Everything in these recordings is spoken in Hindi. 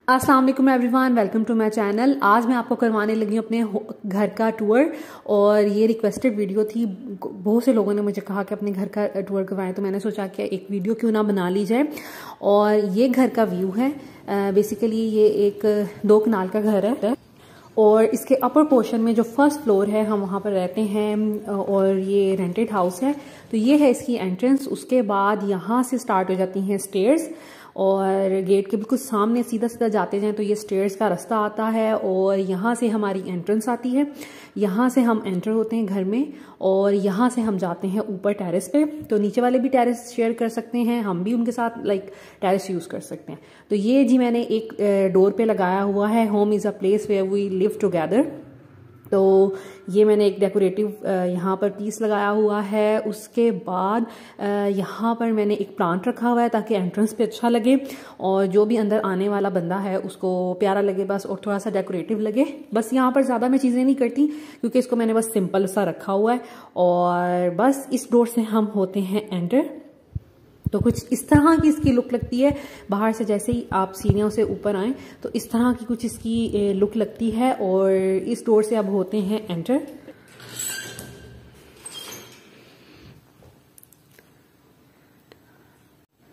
अस्सलाम वालेकुम everyone, welcome to my channel. आज मैं आपको करवाने लगी हूँ अपने घर का टूर और ये रिक्वेस्टेड वीडियो थी। बहुत से लोगों ने मुझे कहा कि अपने घर का टूर करवाएं, तो मैंने सोचा कि एक वीडियो क्यों ना बना ली जाए। और ये घर का व्यू है। बेसिकली ये एक 2 कनाल का घर है और इसके अपर पोर्शन में जो फर्स्ट फ्लोर है हम वहाँ पर रहते हैं और ये रेंटेड हाउस है। तो ये है इसकी एंट्रेंस। उसके बाद यहाँ से स्टार्ट हो जाती हैं स्टेयर्स और गेट के बिल्कुल सामने सीधा सीधा जाते जाएं तो ये स्टेयर्स का रास्ता आता है और यहाँ से हमारी एंट्रेंस आती है। यहाँ से हम एंटर होते हैं घर में और यहाँ से हम जाते हैं ऊपर टेरेस पे। तो नीचे वाले भी टेरेस शेयर कर सकते हैं, हम भी उनके साथ टेरेस यूज कर सकते हैं। तो ये जी मैंने एक डोर पे लगाया हुआ है, home is a place where we live together. तो ये मैंने एक डेकोरेटिव यहाँ पर पीस लगाया हुआ है। उसके बाद यहाँ पर मैंने एक प्लांट रखा हुआ है ताकि एंट्रेंस पे अच्छा लगे और जो भी अंदर आने वाला बंदा है उसको प्यारा लगे बस, और थोड़ा सा डेकोरेटिव लगे बस। यहाँ पर ज़्यादा मैं चीज़ें नहीं करती क्योंकि इसको मैंने बस सिंपल सा रखा हुआ है। और बस इस डोर से हम होते हैं एंटर। तो कुछ इस तरह की इसकी लुक लगती है। बाहर से जैसे ही आप सीढ़ियों से ऊपर आएं तो इस तरह की कुछ इसकी लुक लगती है और इस डोर से अब होते हैं एंटर।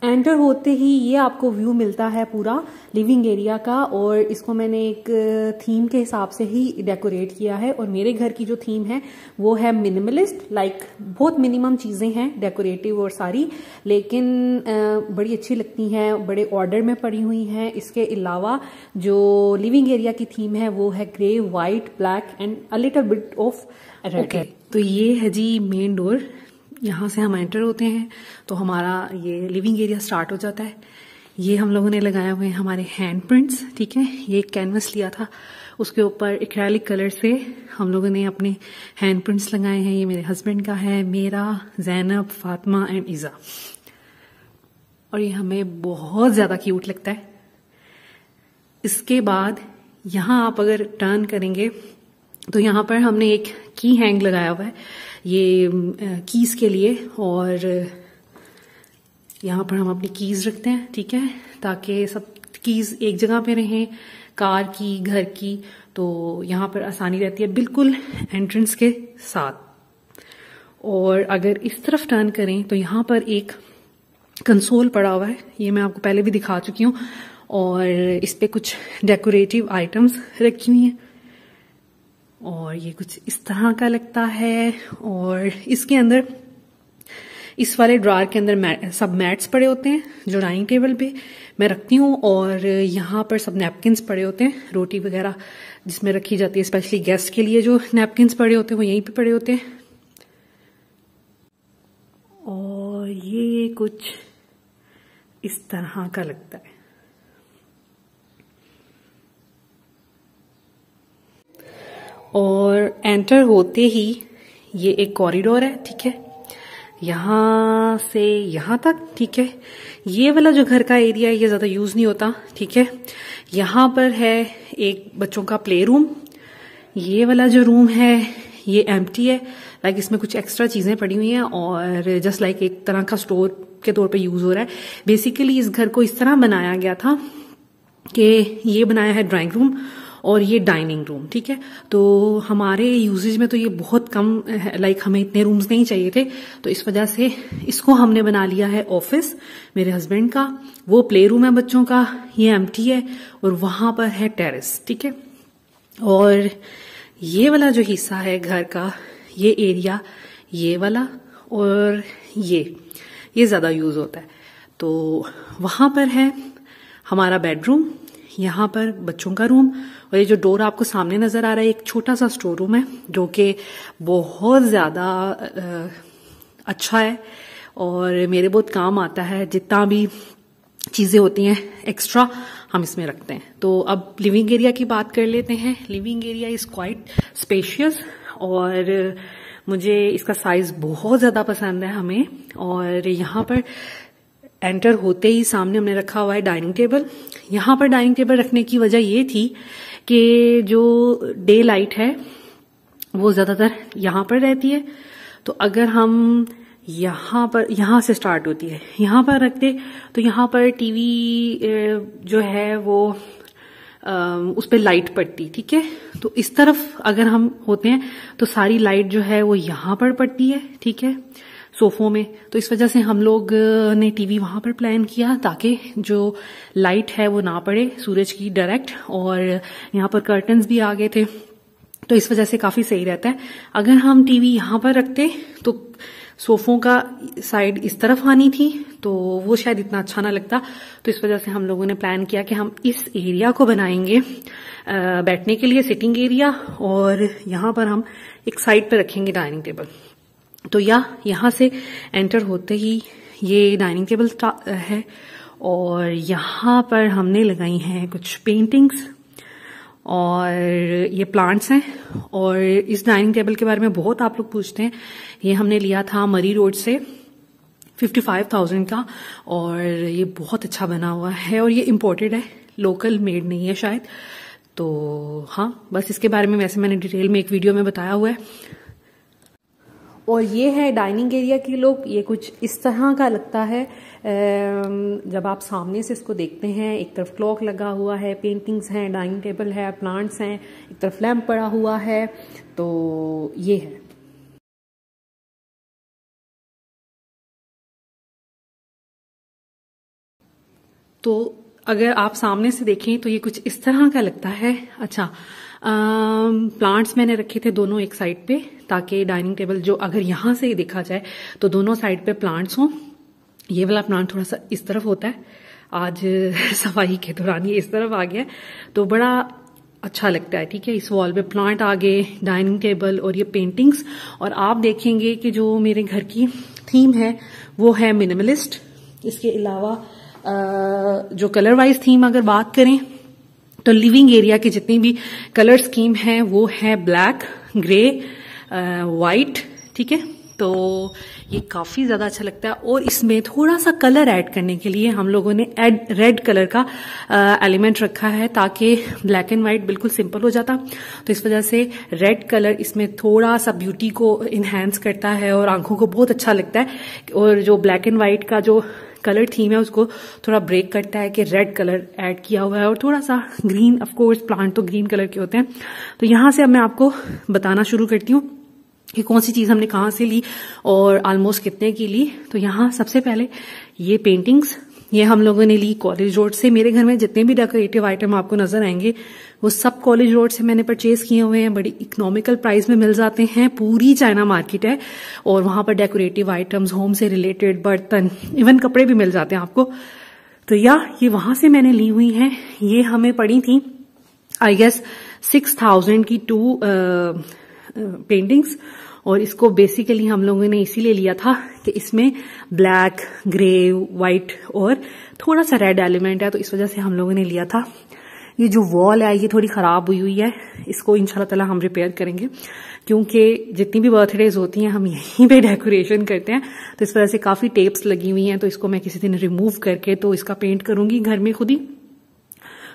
एंटर होते ही ये आपको व्यू मिलता है पूरा लिविंग एरिया का और इसको मैंने एक थीम के हिसाब से ही डेकोरेट किया है। और मेरे घर की जो थीम है वो है मिनिमलिस्ट, बहुत मिनिमम चीजें हैं डेकोरेटिव और सारी, लेकिन बड़ी अच्छी लगती हैं, बड़े ऑर्डर में पड़ी हुई हैं। इसके अलावा जो लिविंग एरिया की थीम है वो है grey, white, black and a little bit of red. तो ये है जी मेन डोर। यहाँ से हम एंटर होते हैं तो हमारा ये लिविंग एरिया स्टार्ट हो जाता है। ये हम लोगों ने लगाए हुए हैं हमारे हैंड प्रिंट्स, ठीक है। ये एक कैनवस लिया था, उसके ऊपर एक्रेलिक कलर से हम लोगों ने अपने हैंड प्रिंट्स लगाए हैं। ये मेरे हस्बैंड का है, मेरा, जैनब, फातिमा एंड ईजा। और ये हमें बहुत ज्यादा क्यूट लगता है। इसके बाद यहाँ आप अगर टर्न करेंगे तो यहाँ पर हमने एक की हैंग लगाया हुआ है ये कीज के लिए, और यहाँ पर हम अपनी कीज रखते हैं, ठीक है, ताकि सब कीज एक जगह पे रहें, कार की, घर की। तो यहाँ पर आसानी रहती है बिल्कुल एंट्रेंस के साथ। और अगर इस तरफ टर्न करें तो यहाँ पर एक कंसोल पड़ा हुआ है, ये मैं आपको पहले भी दिखा चुकी हूँ, और इस पे कुछ डेकोरेटिव आइटम्स रखी हुई हैं और ये कुछ इस तरह का लगता है। और इसके अंदर, इस वाले ड्रॉर के अंदर सब मैट्स पड़े होते हैं जो डाइनिंग टेबल पे मैं रखती हूँ, और यहाँ पर सब नैपकिन्स पड़े होते हैं, रोटी वगैरह जिसमें रखी जाती है। स्पेशली गेस्ट के लिए जो नैपकिन्स पड़े होते हैं वो यहीं पे पड़े होते हैं। और ये कुछ इस तरह का लगता है। और एंटर होते ही ये एक कॉरिडोर है, ठीक है, यहाँ से यहाँ तक, ठीक है। ये वाला जो घर का एरिया है ये ज्यादा यूज नहीं होता, ठीक है। यहाँ पर है एक बच्चों का प्ले रूम। ये वाला जो रूम है ये एम्प्टी है, इसमें कुछ एक्स्ट्रा चीजें पड़ी हुई हैं और जस्ट एक तरह का स्टोर के तौर पे यूज हो रहा है। बेसिकली इस घर को इस तरह बनाया गया था कि ये बनाया है ड्राइंग रूम और ये डाइनिंग रूम, ठीक है। तो हमारे यूजेज में तो ये बहुत कम, हमें इतने रूम्स नहीं चाहिए थे, तो इस वजह से इसको हमने बना लिया है ऑफिस मेरे हस्बैंड का। वो प्ले रूम है बच्चों का, ये एम्प्टी है, और वहां पर है टेरेस, ठीक है। और ये वाला जो हिस्सा है घर का, ये एरिया, ये वाला और ये ज्यादा यूज होता है। तो वहां पर है हमारा बेडरूम, यहाँ पर बच्चों का रूम, और ये जो डोर आपको सामने नजर आ रहा है एक छोटा सा स्टोर रूम है जो कि बहुत ज्यादा अच्छा है और मेरे बहुत काम आता है। जितना भी चीजें होती हैं एक्स्ट्रा हम इसमें रखते हैं। तो अब लिविंग एरिया की बात कर लेते हैं। Living area is quite spacious और मुझे इसका साइज बहुत ज्यादा पसंद है हमें। और यहाँ पर एंटर होते ही सामने हमने रखा हुआ है डाइनिंग टेबल। यहाँ पर डाइनिंग टेबल रखने की वजह ये थी कि जो डे लाइट है वो ज्यादातर यहाँ पर रहती है। तो अगर हम यहाँ से स्टार्ट होती है, यहाँ पर रखते तो यहाँ पर टीवी जो है वो उस पर लाइट पड़ती, ठीक है। तो इस तरफ अगर हम होते हैं तो सारी लाइट जो है वो यहाँ पर पड़ती है, ठीक है, सोफों में। तो इस वजह से हम लोग ने टीवी वहां पर प्लान किया ताकि जो लाइट है वो ना पड़े सूरज की डायरेक्ट, और यहाँ पर कर्टन्स भी आ गए थे, तो इस वजह से काफी सही रहता है। अगर हम टीवी यहाँ पर रखते तो सोफों का साइड इस तरफ आनी थी, तो वो शायद इतना अच्छा ना लगता। तो इस वजह से हम लोगों ने प्लान किया कि हम इस एरिया को बनाएंगे बैठने के लिए, सिटिंग एरिया, और यहाँ पर हम एक साइड पे रखेंगे डाइनिंग टेबल। तो यहाँ से एंटर होते ही ये डाइनिंग टेबल है, और यहाँ पर हमने लगाई हैं कुछ पेंटिंग्स, और ये प्लांट्स हैं। और इस डाइनिंग टेबल के बारे में बहुत आप लोग पूछते हैं। ये हमने लिया था मरी रोड से 55,000 का, और ये बहुत अच्छा बना हुआ है, और ये इम्पोर्टेड है, लोकल मेड नहीं है शायद। तो हाँ, बस इसके बारे में वैसे मैंने डिटेल में एक वीडियो में बताया हुआ है। और ये है डाइनिंग एरिया की लुक। ये कुछ इस तरह का लगता है जब आप सामने से इसको देखते हैं। एक तरफ क्लॉक लगा हुआ है, पेंटिंग्स हैं, डाइनिंग टेबल है, प्लांट्स हैं, एक तरफ लैंप पड़ा हुआ है। तो ये है। तो अगर आप सामने से देखें तो ये कुछ इस तरह का लगता है। अच्छा, प्लांट्स मैंने रखे थे दोनों एक साइड पे, ताकि डाइनिंग टेबल जो अगर यहां से देखा जाए तो दोनों साइड पे प्लांट्स हों। ये वाला प्लांट थोड़ा सा इस तरफ होता है, आज सफाई के दौरान ये इस तरफ आ गया, तो बड़ा अच्छा लगता है, ठीक है। इस वॉल पे प्लांट आ गए, डाइनिंग टेबल और ये पेंटिंग्स। और आप देखेंगे कि जो मेरे घर की थीम है वो है मिनिमलिस्ट। इसके अलावा जो कलर वाइज थीम अगर बात करें तो लिविंग एरिया की जितनी भी कलर स्कीम है वो है ब्लैक, ग्रे, व्हाइट, ठीक है। तो ये काफी ज्यादा अच्छा लगता है। और इसमें थोड़ा सा कलर ऐड करने के लिए हम लोगों ने रेड कलर का एलिमेंट रखा है, ताकि ब्लैक एंड व्हाइट बिल्कुल सिंपल हो जाता। तो इस वजह से रेड कलर इसमें थोड़ा सा ब्यूटी को इनहेंस करता है और आंखों को बहुत अच्छा लगता है। और जो ब्लैक एंड व्हाइट का जो कलर थीम है उसको थोड़ा ब्रेक करता है कि रेड कलर ऐड किया हुआ है, और थोड़ा सा ग्रीन। ऑफ कोर्स प्लांट तो ग्रीन कलर के होते हैं। तो यहां से अब मैं आपको बताना शुरू करती हूँ कि कौन सी चीज हमने कहाँ से ली और ऑलमोस्ट कितने की ली। तो यहाँ सबसे पहले ये पेंटिंग्स, ये हम लोगों ने ली कॉलेज रोड से। मेरे घर में जितने भी डेकोरेटिव आइटम आपको नजर आएंगे वो सब कॉलेज रोड से मैंने परचेज किए हुए हैं। बड़ी इकोनॉमिकल प्राइस में मिल जाते हैं। पूरी चाइना मार्केट है और वहां पर डेकोरेटिव आइटम्स, होम से रिलेटेड बर्तन, इवन कपड़े भी मिल जाते हैं आपको। तो ये वहां से मैंने ली हुई हैं। ये हमें पड़ी थी आई गेस 6,000 की 2 पेंटिंग्स। और इसको बेसिकली हम लोगों ने इसीलिए लिया था कि इसमें ब्लैक, ग्रे, व्हाइट और थोड़ा सा रेड एलिमेंट है, तो इस वजह से हम लोगों ने लिया था। ये जो वॉल है ये थोड़ी खराब हुई है, इसको इंशाल्लाह ताला हम रिपेयर करेंगे, क्योंकि जितनी भी बर्थडेज होती हैं हम यहीं पे डेकोरेशन करते हैं। तो इस वजह से काफी टेप्स लगी हुई हैं, तो इसको मैं किसी दिन रिमूव करके तो इसका पेंट करूंगी घर में खुद ही,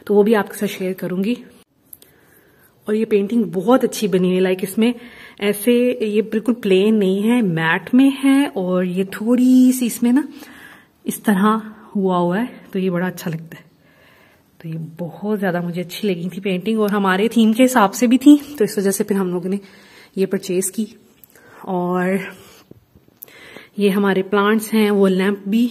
तो वो भी आपके साथ शेयर करूंगी। और ये पेंटिंग बहुत अच्छी बनी है, लाइक इसमें ऐसे ये बिल्कुल प्लेन नहीं है, मैट में है, और ये थोड़ी सी इसमें ना इस तरह हुआ है, तो ये बड़ा अच्छा लगता है। तो ये बहुत ज्यादा मुझे अच्छी लगी थी पेंटिंग, और हमारे थीम के हिसाब से भी थी, तो इस वजह से फिर हम लोगों ने ये परचेज की। और ये हमारे प्लांट्स हैं, वो लैंप भी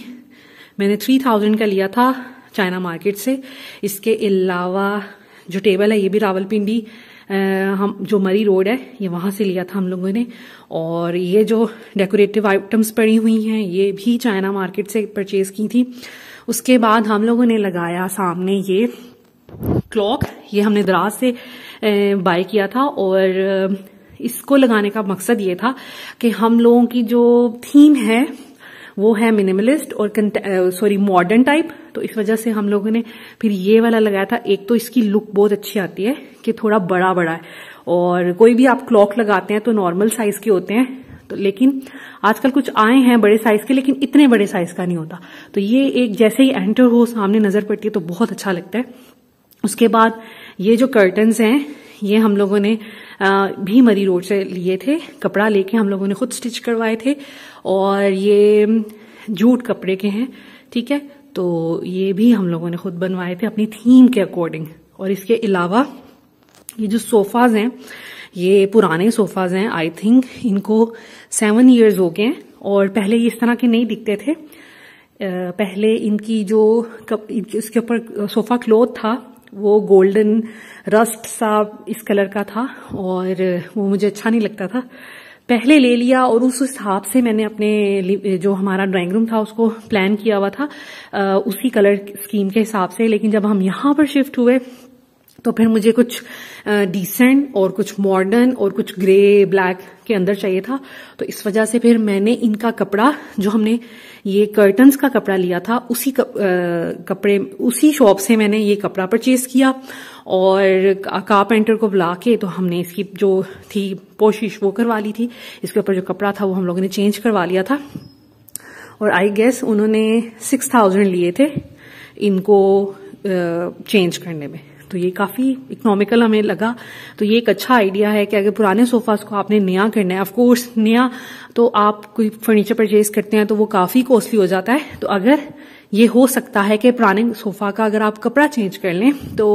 मैंने 3,000 का लिया था चाइना मार्केट से। इसके अलावा जो टेबल है ये भी रावलपिंडी हम जो मरी रोड है ये वहां से लिया था हम लोगों ने। और ये जो डेकोरेटिव आइटम्स पड़ी हुई हैं ये भी चाइना मार्केट से परचेज की थी। उसके बाद हम लोगों ने लगाया सामने ये क्लॉक, ये हमने दराज से बाय किया था। और इसको लगाने का मकसद ये था कि हम लोगों की जो थीम है वो है मिनिमलिस्ट और मॉडर्न टाइप, तो इस वजह से हम लोगों ने फिर ये वाला लगाया था। एक तो इसकी लुक बहुत अच्छी आती है कि थोड़ा बड़ा बड़ा है, और कोई भी आप क्लॉक लगाते हैं तो नॉर्मल साइज के होते हैं, तो लेकिन आजकल कुछ आए हैं बड़े साइज के, लेकिन इतने बड़े साइज का नहीं होता। तो ये एक जैसे ही एंटर हो सामने नजर पड़ती है तो बहुत अच्छा लगता है। उसके बाद ये जो कर्टन्स हैं ये हम लोगों ने भी मरी रोड से लिए थे, कपड़ा लेके हम लोगों ने खुद स्टिच करवाए थे, और ये जूट कपड़े के हैं, ठीक है। तो ये भी हम लोगों ने खुद बनवाए थे अपनी थीम के अकॉर्डिंग। और इसके अलावा ये जो सोफाज हैं ये पुराने सोफाज हैं, आई थिंक इनको 7 years हो गए हैं और पहले ये इस तरह के नहीं दिखते थे। पहले इनकी जो इसके ऊपर सोफा क्लॉथ था वो गोल्डन रस्ट सा इस कलर का था और वो मुझे अच्छा नहीं लगता था। पहले ले लिया और उस हिसाब से मैंने अपने जो हमारा ड्राइंग रूम था उसको प्लान किया हुआ था उसी कलर स्कीम के हिसाब से। लेकिन जब हम यहाँ पर शिफ्ट हुए तो फिर मुझे कुछ डिसेंट और कुछ मॉडर्न और कुछ ग्रे ब्लैक के अंदर चाहिए था। तो इस वजह से फिर मैंने इनका कपड़ा, जो हमने ये कर्टन्स का कपड़ा लिया था, उसी शॉप से मैंने ये कपड़ा परचेज किया और कारपेंटर को बुला के तो हमने इसकी जो थी पोशिश वो करवा ली थी। इसके ऊपर जो कपड़ा था वो हम लोगों ने चेंज करवा लिया था और आई गेस उन्होंने 6000 लिए थे इनको चेंज करने में। तो ये काफी इकोनॉमिकल हमें लगा। तो ये एक अच्छा आइडिया है कि अगर पुराने सोफास को आपने नया करना है, ऑफ कोर्स नया तो आप कोई फर्नीचर परचेज करते हैं तो वो काफी कॉस्टली हो जाता है। तो अगर ये हो सकता है कि पुराने सोफा का अगर आप कपड़ा चेंज कर लें तो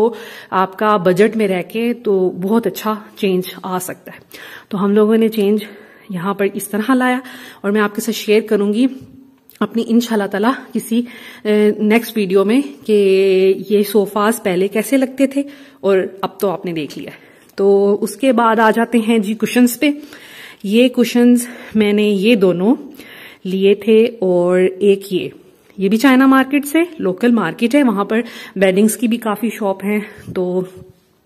आपका बजट में रह के तो बहुत अच्छा चेंज आ सकता है। तो हम लोगों ने चेंज यहाँ पर इस तरह लाया और मैं आपके साथ शेयर करूंगी अपनी इंशाल्लाह ताला किसी नेक्स्ट वीडियो में कि ये सोफास पहले कैसे लगते थे और अब तो आपने देख लिया है। तो उसके बाद आ जाते हैं जी कुशन्स पे। ये कुशन्स मैंने ये दोनों लिए थे और एक ये भी चाइना मार्केट से, लोकल मार्केट है, वहां पर बेडिंग्स की भी काफी शॉप है। तो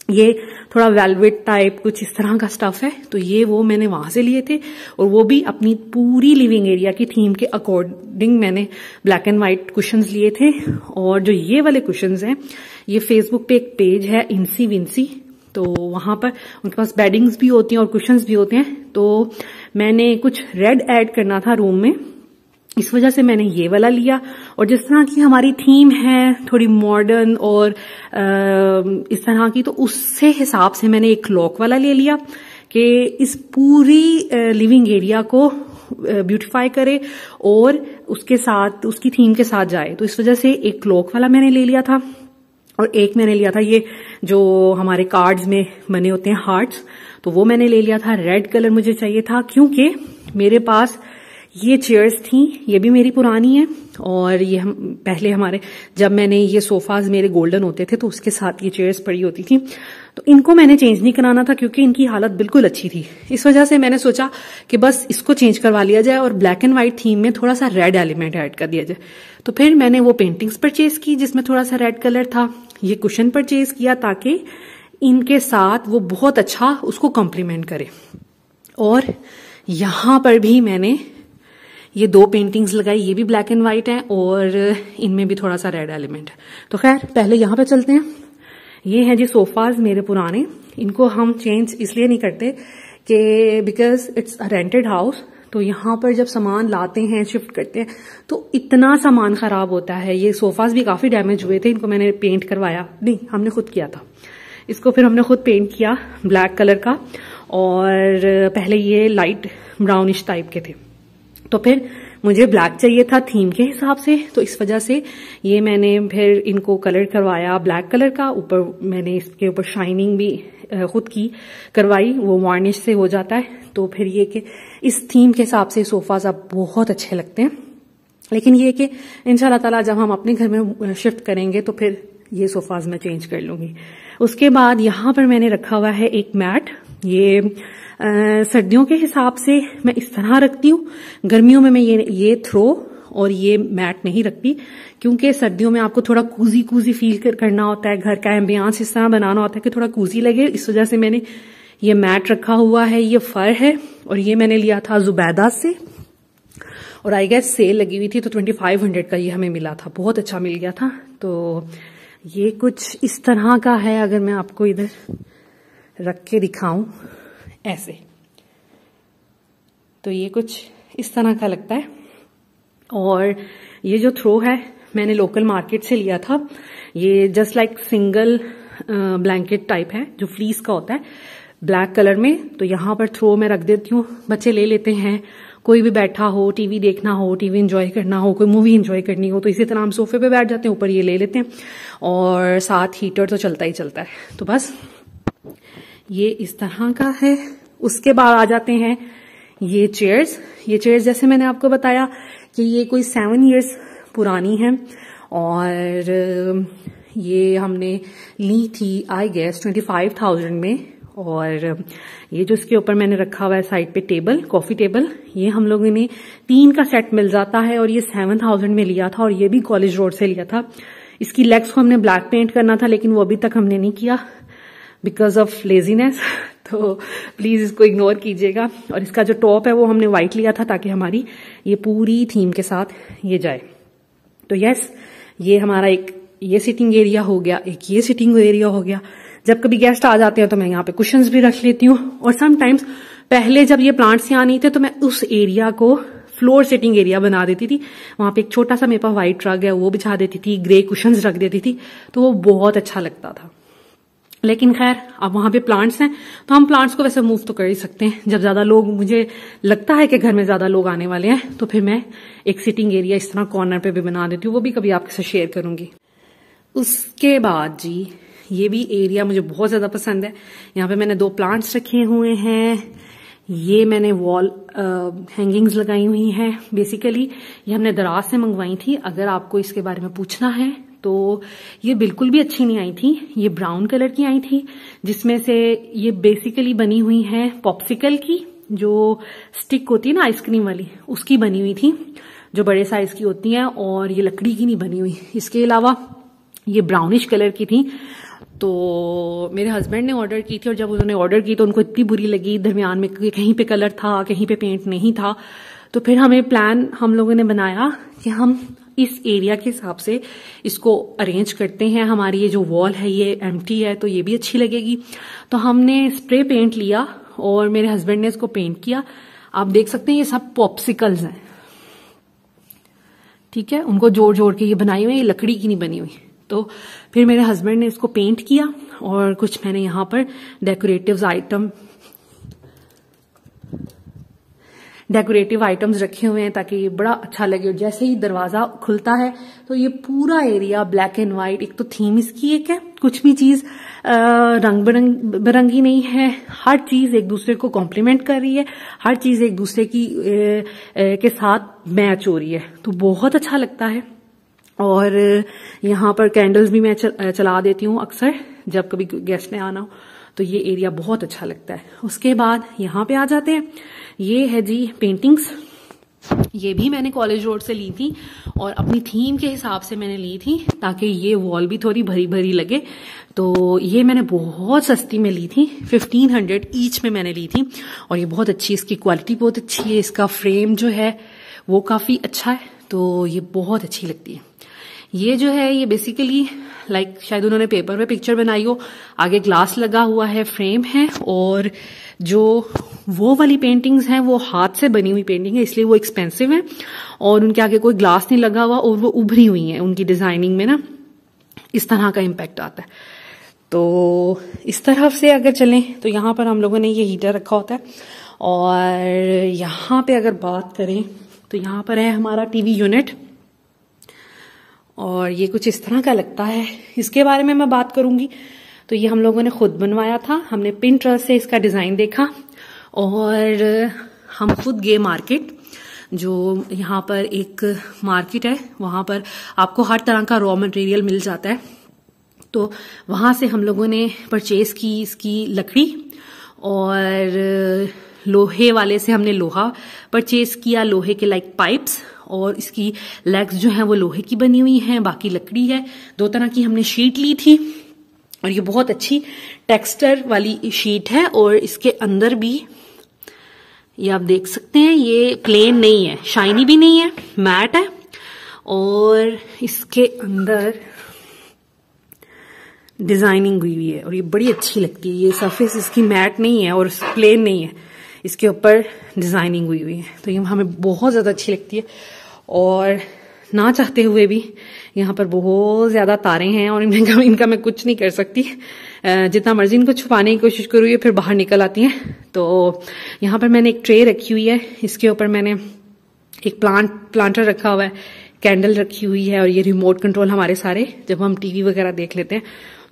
ये थोड़ा वेलवेट टाइप कुछ इस तरह का स्टफ है। तो ये वो मैंने वहां से लिए थे और वो भी अपनी पूरी लिविंग एरिया की थीम के अकॉर्डिंग मैंने ब्लैक एंड व्हाइट कुशन्स लिए थे। और जो ये वाले कुशन्स हैं ये फेसबुक पे एक पेज है इंसी विंसी, तो वहां पर उनके पास बेडिंग्स भी होती हैं और कुशन्स भी होते हैं। तो मैंने कुछ रेड ऐड करना था रूम में, इस वजह से मैंने ये वाला लिया। और जिस तरह की हमारी थीम है थोड़ी मॉडर्न और इस तरह की, तो उससे हिसाब से मैंने एक क्लॉक वाला ले लिया कि इस पूरी लिविंग एरिया को ब्यूटीफाई करे और उसके साथ उसकी थीम के साथ जाए। तो इस वजह से एक क्लॉक वाला मैंने ले लिया था और एक मैंने लिया था ये जो हमारे कार्ड्स में बने होते हैं हार्ट्स, तो वो मैंने ले लिया था। रेड कलर मुझे चाहिए था क्योंकि मेरे पास ये चेयर्स थी, ये भी मेरी पुरानी है और ये पहले हमारे जब मैंने ये सोफाज मेरे गोल्डन होते थे तो उसके साथ ये चेयर्स पड़ी होती थी। तो इनको मैंने चेंज नहीं कराना था क्योंकि इनकी हालत बिल्कुल अच्छी थी। इस वजह से मैंने सोचा कि बस इसको चेंज करवा लिया जाए और ब्लैक एंड व्हाइट थीम में थोड़ा सा रेड एलिमेंट ऐड कर दिया जाए। तो फिर मैंने वो पेंटिंग्स परचेज की जिसमें थोड़ा सा रेड कलर था। ये कुशन परचेज किया ताकि इनके साथ वो बहुत अच्छा उसको कॉम्प्लीमेंट करे। और यहां पर भी मैंने ये 2 पेंटिंग्स लगाई, ये भी ब्लैक एंड व्हाइट है और इनमें भी थोड़ा सा रेड एलिमेंट है। तो खैर पहले यहां पे चलते हैं। ये हैं जी सोफाज मेरे पुराने, इनको हम चेंज इसलिए नहीं करते कि because it's a rented house. तो यहां पर जब सामान लाते हैं शिफ्ट करते हैं तो इतना सामान खराब होता है। ये सोफाज भी काफी डैमेज हुए थे, इनको मैंने पेंट करवाया नहीं, हमने खुद किया था। इसको फिर हमने खुद पेंट किया ब्लैक कलर का और पहले ये लाइट ब्राउनिश टाइप के थे। तो फिर मुझे ब्लैक चाहिए था थीम के हिसाब से, तो इस वजह से ये मैंने फिर इनको कलर करवाया ब्लैक कलर का। ऊपर मैंने इसके ऊपर शाइनिंग भी खुद की करवाई, वो वार्निश से हो जाता है। तो फिर ये कि इस थीम के हिसाब से सोफाज अब बहुत अच्छे लगते हैं। लेकिन ये कि इंशाल्लाह ताला जब हम अपने घर में शिफ्ट करेंगे तो फिर ये सोफाज मैं चेंज कर लूंगी। उसके बाद यहाँ पर मैंने रखा हुआ है एक मैट। ये सर्दियों के हिसाब से मैं इस तरह रखती हूँ, गर्मियों में मैं ये थ्रो और ये मैट नहीं रखती क्योंकि सर्दियों में आपको थोड़ा कूजी कूजी फील करना होता है, घर का एम्बियंस इस तरह बनाना होता है कि थोड़ा कूजी लगे। इस वजह से मैंने ये मैट रखा हुआ है। ये फर है और ये मैंने लिया था जुबैदा से और आई गेस सेल लगी हुई थी तो 2500 का ये हमें मिला था, बहुत अच्छा मिल गया था। तो ये कुछ इस तरह का है, अगर मैं आपको इधर रख के दिखाऊं ऐसे, तो ये कुछ इस तरह का लगता है। और ये जो थ्रो है मैंने लोकल मार्केट से लिया था। ये just like single blanket type है जो फ्लीस का होता है। ब्लैक कलर में। तो यहाँ पर थ्रो में रख देती हूँ, बच्चे ले लेते हैं, कोई भी बैठा हो, टीवी देखना हो, टीवी एंजॉय करना हो, कोई मूवी एंजॉय करनी हो, तो इसी तरह हम सोफे पे बैठ जाते हैं, ऊपर ये ले लेते हैं और साथ हीटर तो चलता ही चलता है। तो बस ये इस तरह का है। उसके बाद आ जाते हैं ये चेयर्स। ये चेयर्स जैसे मैंने आपको बताया कि ये कोई 7 years पुरानी है और ये हमने ली थी आई गेस 25,000 में। और ये जो इसके ऊपर मैंने रखा हुआ है साइड पे टेबल, कॉफी टेबल, ये हम लोगों ने 3 का सेट मिल जाता है और ये 7,000 में लिया था और ये भी कॉलेज रोड से लिया था। इसकी लेग्स को हमने ब्लैक पेंट करना था लेकिन वो अभी तक हमने नहीं किया बिकॉज ऑफ लेजीनेस, तो प्लीज इसको इग्नोर कीजिएगा। और इसका जो टॉप है वो हमने व्हाइट लिया था ताकि हमारी ये पूरी थीम के साथ ये जाए। तो यस, ये हमारा एक ये सिटिंग एरिया हो गया, एक ये सिटिंग एरिया हो गया। जब कभी गेस्ट आ जाते हैं तो मैं यहाँ पे कुशन्स भी रख लेती हूँ। और समटाइम्स पहले जब ये प्लांट्स यहाँ नहीं थे तो मैं उस एरिया को फ्लोर सिटिंग एरिया बना देती थी। वहां पे एक छोटा सा मेरे पास व्हाइट रग है वो बिछा देती थी, ग्रे कुशन्स रख देती थी, तो वो बहुत अच्छा लगता था। लेकिन खैर अब वहां पे प्लांट्स हैं तो हम प्लांट्स को वैसे मूव तो कर ही सकते हैं। जब ज्यादा लोग, मुझे लगता है कि घर में ज्यादा लोग आने वाले हैं, तो फिर मैं एक सिटिंग एरिया इस तरह कॉर्नर पे भी बना देती हूँ, वो भी कभी आपके साथ शेयर करूंगी। उसके बाद जी ये भी एरिया मुझे बहुत ज्यादा पसंद है। यहाँ पे मैंने 2 प्लांट्स रखे हुए हैं। ये मैंने वॉल हैंगिंग्स लगाई हुई हैं। बेसिकली ये हमने दराज से मंगवाई थी। अगर आपको इसके बारे में पूछना है तो ये बिल्कुल भी अच्छी नहीं आई थी। ये ब्राउन कलर की आई थी जिसमें से ये बेसिकली बनी हुई है पॉप्सिकल की, जो स्टिक होती है ना आइसक्रीम वाली, उसकी बनी हुई थी, जो बड़े साइज की होती है, और ये लकड़ी की नहीं बनी हुई। इसके अलावा ये ब्राउनिश कलर की थी। तो मेरे हस्बैंड ने ऑर्डर की थी और जब उन्होंने ऑर्डर की तो उनको इतनी बुरी लगी, दरमियान में कहीं पे कलर था, कहीं पे पेंट नहीं था। तो फिर हमें प्लान हम लोगों ने बनाया कि हम इस एरिया के हिसाब से इसको अरेंज करते हैं। हमारी ये जो वॉल है ये एम्प्टी है तो ये भी अच्छी लगेगी। तो हमने स्प्रे पेंट लिया और मेरे हस्बैंड ने इसको पेंट किया। आप देख सकते हैं ये सब पॉप्सिकल्स हैं, ठीक है, उनको जोड़ जोड़ के ये बनाई हुई, ये लकड़ी की नहीं बनी हुई। तो फिर मेरे हस्बैंड ने इसको पेंट किया और कुछ मैंने यहाँ पर डेकोरेटिव आइटम्स रखे हुए हैं ताकि ये बड़ा अच्छा लगे। और जैसे ही दरवाजा खुलता है तो ये पूरा एरिया ब्लैक एंड व्हाइट, एक तो थीम इसकी एक है, कुछ भी चीज रंग बिरंगी नहीं है, हर चीज एक दूसरे को कॉम्प्लीमेंट कर रही है, हर चीज एक दूसरे की के साथ मैच हो रही है, तो बहुत अच्छा लगता है। और यहाँ पर कैंडल्स भी मैं चला देती हूँ अक्सर जब कभी गेस्ट ने आना हो, तो ये एरिया बहुत अच्छा लगता है। उसके बाद यहाँ पे आ जाते हैं, ये है जी पेंटिंग्स। ये भी मैंने कॉलेज रोड से ली थी और अपनी थीम के हिसाब से मैंने ली थी ताकि ये वॉल भी थोड़ी भरी भरी लगे। तो ये मैंने बहुत सस्ती में ली थी, 1500 ईच में मैंने ली थी और ये बहुत अच्छी, इसकी क्वालिटी बहुत अच्छी है, इसका फ्रेम जो है वो काफी अच्छा है, तो ये बहुत अच्छी लगती है। ये जो है ये बेसिकली शायद उन्होंने पेपर पे पिक्चर बनाई हो, आगे ग्लास लगा हुआ है, फ्रेम है, और जो वो वाली पेंटिंग्स हैं वो हाथ से बनी हुई पेंटिंग है इसलिए वो एक्सपेंसिव है और उनके आगे कोई ग्लास नहीं लगा हुआ और वो उभरी हुई है, उनकी डिजाइनिंग में ना इस तरह का इम्पैक्ट आता है। तो इस तरफ से अगर चलें तो यहाँ पर हम लोगों ने ये हीटर रखा होता है और यहाँ पे अगर बात करें तो यहाँ पर है हमारा टीवी यूनिट और ये कुछ इस तरह का लगता है। इसके बारे में मैं बात करूंगी तो ये हम लोगों ने खुद बनवाया था, हमने पिंटरेस्ट से इसका डिजाइन देखा और हम खुद गए मार्केट, जो यहाँ पर एक मार्केट है, वहां पर आपको हर तरह का रॉ मटेरियल मिल जाता है। तो वहां से हम लोगों ने परचेज की इसकी लकड़ी और लोहे वाले से हमने लोहा परचेज किया, लोहे के पाइप्स, और इसकी लेग्स जो हैं वो लोहे की बनी हुई हैं, बाकी लकड़ी है। 2 तरह की हमने शीट ली थी और ये बहुत अच्छी टेक्सचर वाली शीट है और इसके अंदर भी ये आप देख सकते हैं ये प्लेन नहीं है, शाइनी भी नहीं है, मैट है और इसके अंदर डिजाइनिंग हुई हुई है और ये बड़ी अच्छी लगती है। ये सरफेस इसकी मैट नहीं है और प्लेन नहीं है, इसके ऊपर डिजाइनिंग हुई हुई है, तो ये हमें बहुत ज्यादा अच्छी लगती है। और ना चाहते हुए भी यहाँ पर बहुत ज्यादा तारे हैं और इनका मैं कुछ नहीं कर सकती। जितना मर्जी इनको छुपाने की कोशिश करूँ ये फिर बाहर निकल आती हैं। तो यहाँ पर मैंने एक ट्रे रखी हुई है, इसके ऊपर मैंने एक प्लांटर रखा हुआ है, कैंडल रखी हुई है और ये रिमोट कंट्रोल हमारे सारे जब हम टीवी वगैरह देख लेते हैं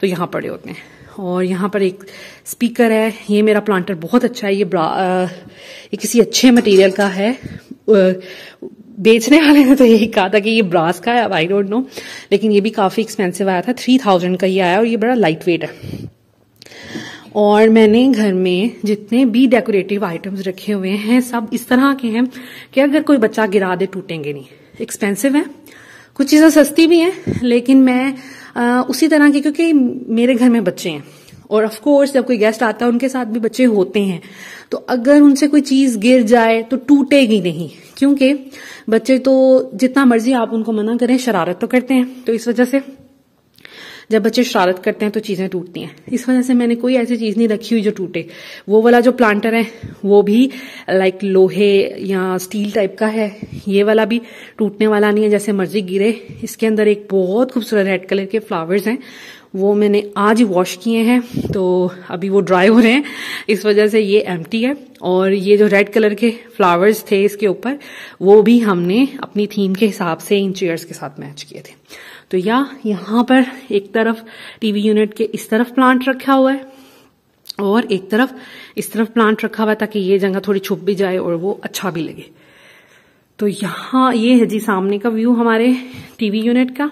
तो यहाँ पड़े होते हैं। और यहाँ पर एक स्पीकर है। ये मेरा प्लांटर बहुत अच्छा है, ये किसी अच्छे मटेरियल का है। बेचने वाले ने तो यही कहा था कि ये ब्रास का है, अब आई डोंट नो, लेकिन ये भी काफी एक्सपेंसिव आया था, 3000 का ही आया और ये बड़ा लाइट वेट है। और मैंने घर में जितने भी डेकोरेटिव आइटम्स रखे हुए हैं सब इस तरह के हैं कि अगर कोई बच्चा गिरा दे टूटेंगे नहीं। एक्सपेंसिव है, कुछ चीजें सस्ती भी हैं, लेकिन मैं उसी तरह की, क्योंकि मेरे घर में बच्चे हैं और ऑफ कोर्स जब कोई गेस्ट आता है उनके साथ भी बच्चे होते हैं, तो अगर उनसे कोई चीज गिर जाए तो टूटेगी नहीं, क्योंकि बच्चे तो जितना मर्जी आप उनको मना करें शरारत तो करते हैं। तो इस वजह से जब बच्चे शरारत करते हैं तो चीजें टूटती हैं। इस वजह से मैंने कोई ऐसी चीज नहीं रखी हुई जो टूटे। वो वाला जो प्लांटर है वो भी लाइक लोहे या स्टील टाइप का है, ये वाला भी टूटने वाला नहीं है, जैसे मर्जी गिरे। इसके अंदर एक बहुत खूबसूरत रेड कलर के फ्लावर्स हैं, वो मैंने आज ही वॉश किए हैं, तो अभी वो ड्राई हो रहे हैं, इस वजह से ये एम्प्टी है। और ये जो रेड कलर के फ्लावर्स थे इसके ऊपर, वो भी हमने अपनी थीम के हिसाब से इन चेयर्स के साथ मैच किए थे। तो यहाँ पर एक तरफ टीवी यूनिट के इस तरफ प्लांट रखा हुआ है और एक तरफ इस तरफ प्लांट रखा हुआ है, ताकि ये जगह थोड़ी छुप भी जाए और वो अच्छा भी लगे। तो यहाँ ये है जी सामने का व्यू हमारे टीवी यूनिट का।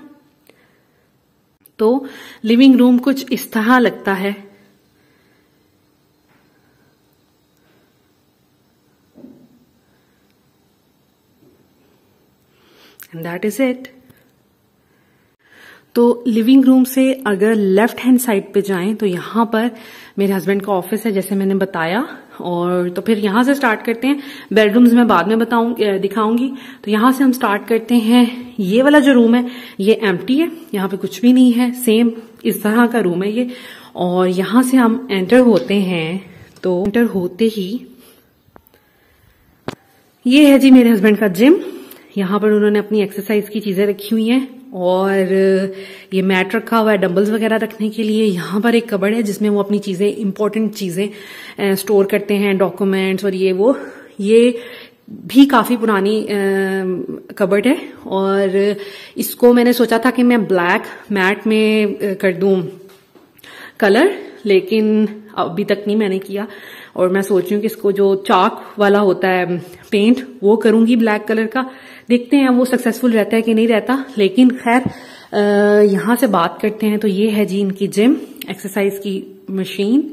तो लिविंग रूम कुछ इस तरह लगता है। And that is it. तो लिविंग रूम से अगर लेफ्ट हैंड साइड पे जाएं तो यहाँ पर मेरे हस्बैंड का ऑफिस है, जैसे मैंने बताया। और तो फिर यहाँ से स्टार्ट करते हैं। बेडरूम्स में बाद में दिखाऊंगी। तो यहाँ से हम स्टार्ट करते हैं। ये वाला जो रूम है ये एम्प्टी है, यहाँ पे कुछ भी नहीं है, सेम इस तरह का रूम है ये। और यहाँ से हम एंटर होते हैं, तो एंटर होते ही ये है जी मेरे हस्बैंड का जिम। यहाँ पर उन्होंने अपनी एक्सरसाइज की चीजें रखी हुई हैं और ये मैट रखा हुआ है डंबल्स वगैरह रखने के लिए। यहाँ पर एक कबर्ड है जिसमें वो अपनी चीजें, इंपॉर्टेंट चीजें स्टोर करते हैं, डॉक्यूमेंट्स और ये भी काफी पुरानी कबर्ड है। और इसको मैंने सोचा था कि मैं ब्लैक मैट में कर दूं कलर, लेकिन अभी तक नहीं मैंने किया। और मैं सोच रही हूँ कि इसको जो चाक वाला होता है पेंट वो करूंगी ब्लैक कलर का। देखते हैं वो सक्सेसफुल रहता है कि नहीं रहता, लेकिन खैर यहां से बात करते हैं। तो ये है जी इनकी जिम, एक्सरसाइज की मशीन।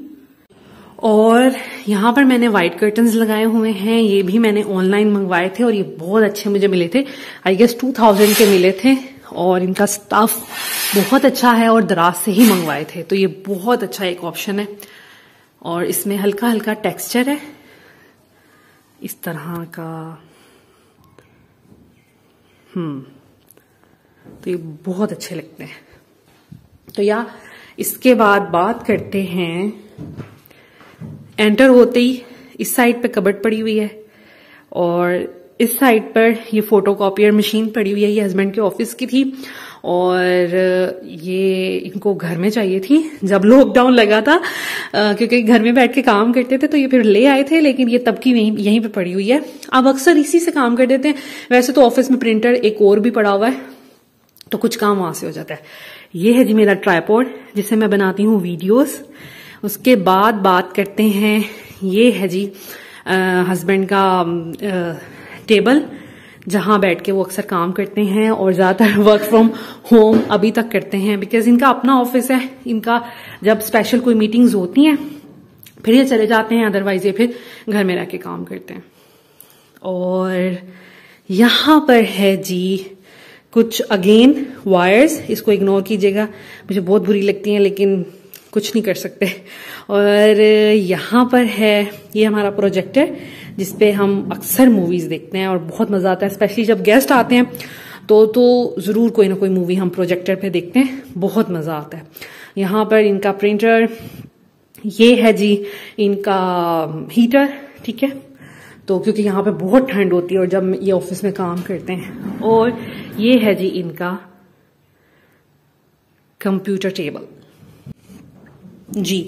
और यहाँ पर मैंने व्हाइट कर्टन्स लगाए हुए हैं, ये भी मैंने ऑनलाइन मंगवाए थे और ये बहुत अच्छे मुझे मिले थे। आई गेस 2000 के मिले थे और इनका स्टफ बहुत अच्छा है और दराज से ही मंगवाए थे, तो ये बहुत अच्छा एक ऑप्शन है। और इसमें हल्का हल्का टेक्सचर है इस तरह का। तो ये बहुत अच्छे लगते हैं। तो इसके बाद बात करते हैं, एंटर होते ही इस साइड पे कबर्ड पड़ी हुई है और इस साइड पर ये फोटोकॉपियर मशीन पड़ी हुई है, ये हस्बैंड के ऑफिस की थी और ये इनको घर में चाहिए थी जब लॉकडाउन लगा था, क्योंकि घर में बैठ के काम करते थे तो ये फिर ले आए थे, लेकिन ये तब की यहीं पे पड़ी हुई है। अब अक्सर इसी से काम कर देते हैं। वैसे तो ऑफिस में प्रिंटर एक और भी पड़ा हुआ है तो कुछ काम वहां से हो जाता है। ये है जी मेरा ट्राइपॉड जिससे मैं बनाती हूँ वीडियोस। उसके बाद बात करते हैं, ये है जी हस्बैंड का टेबल जहां बैठ के वो अक्सर काम करते हैं और ज्यादातर वर्क फ्रॉम होम अभी तक करते हैं, बिकॉज इनका अपना ऑफिस है। इनका जब स्पेशल कोई मीटिंग्स होती हैं फिर ये चले जाते हैं, अदरवाइज ये फिर घर में रह के काम करते हैं। और यहां पर है जी कुछ अगेन वायर्स, इसको इग्नोर कीजिएगा, मुझे बहुत बुरी लगती हैं लेकिन कुछ नहीं कर सकते। और यहाँ पर है ये हमारा प्रोजेक्टर जिसपे हम अक्सर मूवीज देखते हैं और बहुत मजा आता है, स्पेशली जब गेस्ट आते हैं तो जरूर कोई ना कोई मूवी हम प्रोजेक्टर पे देखते हैं, बहुत मजा आता है। यहाँ पर इनका प्रिंटर, ये है जी इनका हीटर, ठीक है। तो क्योंकि यहाँ पे बहुत ठंड होती है और जब ये ऑफिस में काम करते हैं। और ये है जी इनका कंप्यूटर टेबल जी।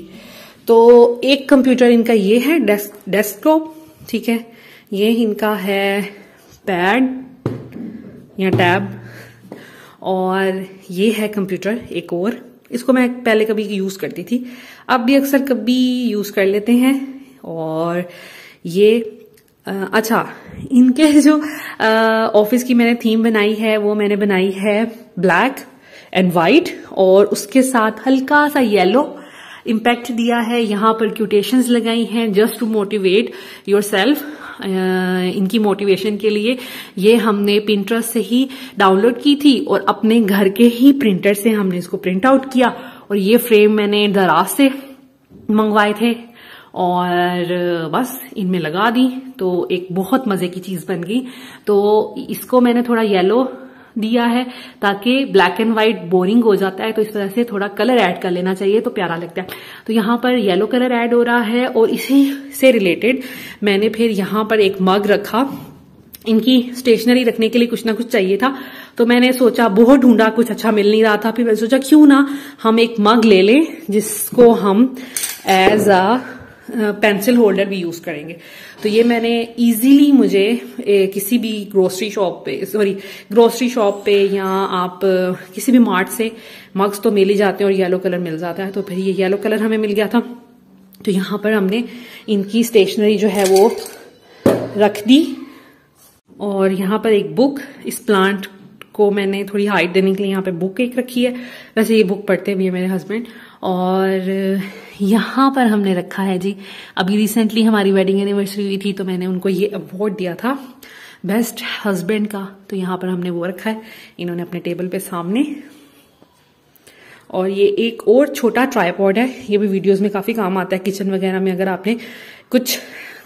तो एक कंप्यूटर इनका ये है डेस्कटॉप, ठीक है। ये इनका है पैड या टैब, और ये है कंप्यूटर एक और। इसको मैं पहले कभी यूज करती थी, अब भी अक्सर कभी यूज कर लेते हैं। और ये अच्छा, इनके जो ऑफिस की मैंने थीम बनाई है वो मैंने बनाई है ब्लैक एंड व्हाइट, और उसके साथ हल्का सा येलो इम्पैक्ट दिया है। यहाँ पर क्यूटेशंस लगाई हैं जस्ट टू मोटिवेट योरसेल्फ। इनकी मोटिवेशन के लिए ये हमने पिंटरेस्ट से ही डाउनलोड की थी और अपने घर के ही प्रिंटर से हमने इसको प्रिंट आउट किया, और ये फ्रेम मैंने दराज से मंगवाए थे और बस इनमें लगा दी, तो एक बहुत मजे की चीज बन गई। तो इसको मैंने थोड़ा येलो दिया है ताकि ब्लैक एंड व्हाइट बोरिंग हो जाता है, तो इस तरह से थोड़ा कलर ऐड कर लेना चाहिए तो प्यारा लगता है। तो यहाँ पर येलो कलर ऐड हो रहा है, और इसी से रिलेटेड मैंने फिर यहाँ पर एक मग रखा। इनकी स्टेशनरी रखने के लिए कुछ ना कुछ चाहिए था, तो मैंने सोचा, बहुत ढूंढा, कुछ अच्छा मिल नहीं रहा था। फिर मैंने सोचा क्यों ना हम एक मग ले लें जिसको हम एज अ पेंसिल होल्डर भी यूज करेंगे। तो ये मैंने इजीली मुझे किसी भी ग्रोसरी शॉप पे या आप किसी भी मार्ट से मग्स तो मिल ही जाते हैं और येलो कलर मिल जाता है। तो फिर ये येलो कलर हमें मिल गया था, तो यहाँ पर हमने इनकी स्टेशनरी जो है वो रख दी। और यहाँ पर एक बुक, इस प्लांट को मैंने थोड़ी हाइट देने के लिए यहाँ पे बुक एक रखी है। वैसे ये बुक पढ़ते भी है मेरे हस्बैंड। और यहाँ पर हमने रखा है जी, अभी रिसेंटली हमारी वेडिंग एनिवर्सरी हुई थी तो मैंने उनको ये अवार्ड दिया था बेस्ट हस्बैंड का, तो यहाँ पर हमने वो रखा है इन्होंने अपने टेबल पे सामने। और ये एक और छोटा ट्राइपॉड है, ये भी वीडियोस में काफी काम आता है, किचन वगैरह में अगर आपने कुछ